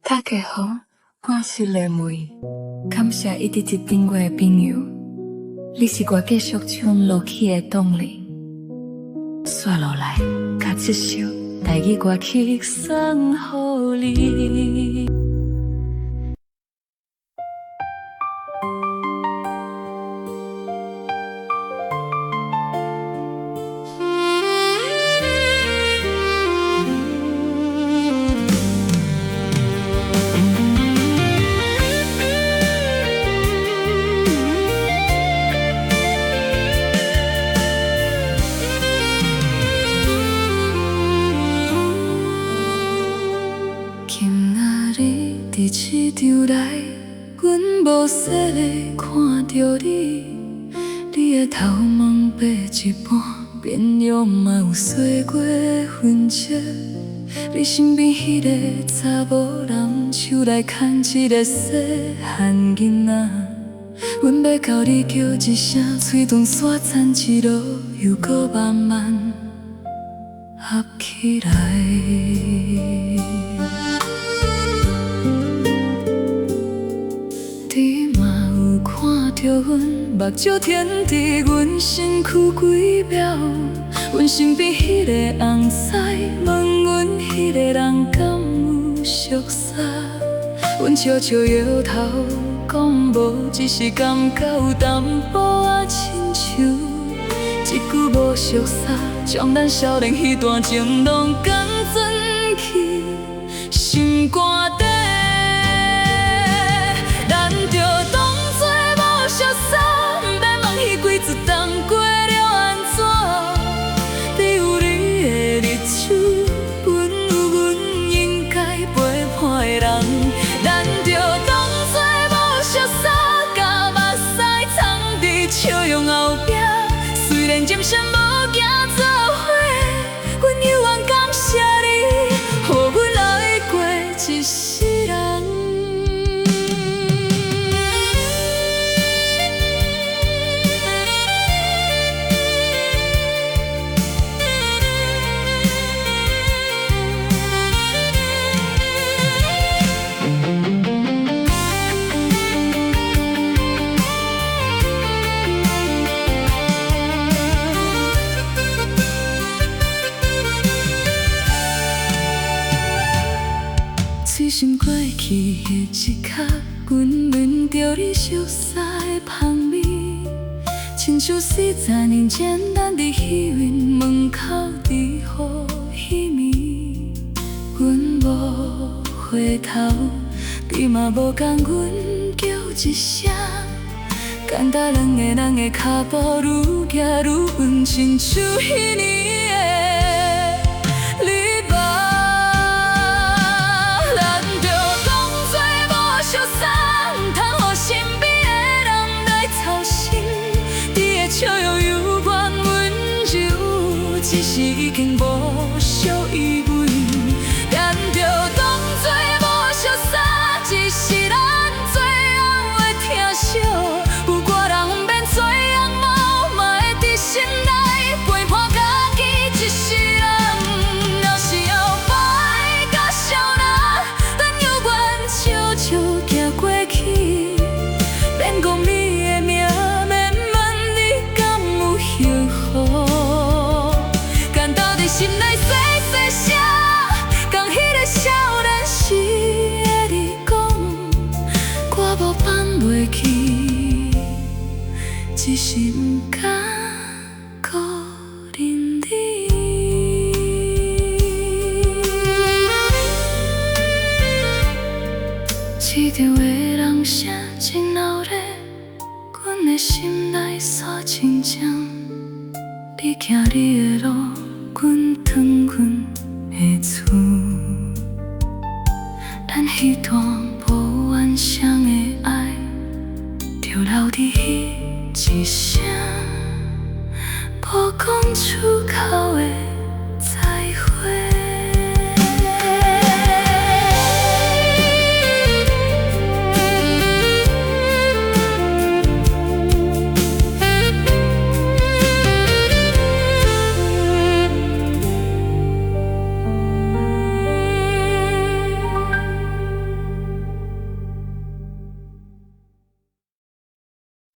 大家好，我是雷梅，感谢一直接订我的朋友，你是我继续唱落去的动力。接落来，甲这首台语歌曲送予你。伫市场内，阮无说的看着你，你的头毛白一半，面容嘛有洗过痕迹。你身边迄个查某人，手内牵一个细汉囡仔，阮要教你叫一声，嘴唇煞残一路又搁慢慢合起来。你嘛有看着阮目睭停伫阮身躯几秒，阮身边迄个红丝，问阮迄个人敢有熟悉？阮笑笑摇头，讲无，只是感觉有淡薄仔亲像一句无熟悉，将咱少年迄段情拢赶转去心肝底。咱着当作无熟悉，毋免问迄几十冬过了安怎。你有你的日子，阮有阮应该陪伴的人。咱着当作无熟悉，甲目屎藏伫笑容后壁。虽然今生无行做伙，阮犹原感谢你，予阮爱过一世人。随心过去的一刻，阮闻着你熟悉的香味，亲像40年前咱伫戏院门口伫予稀微。阮无回头，你嘛无共阮叫一声，简单两个人的脚步愈行愈稳，亲像迄年的。笑容犹原温柔，只是已经无属意味。咱着当作无熟悉，只是咱做人会疼惜。有我人免做红毛，嘛会伫心内陪伴家己一世人。若是后摆甲少年，咱犹原笑笑行过去，免讲你的名。心内细细写，讲迄个少年时的你讲，我无放袂记，只是毋敢顾认你。市场的人声真闹热，阮的心内煞清静。你行你的路。阮蹛阮的厝，咱迄段无完成的爱，就留伫迄一声无讲出口的。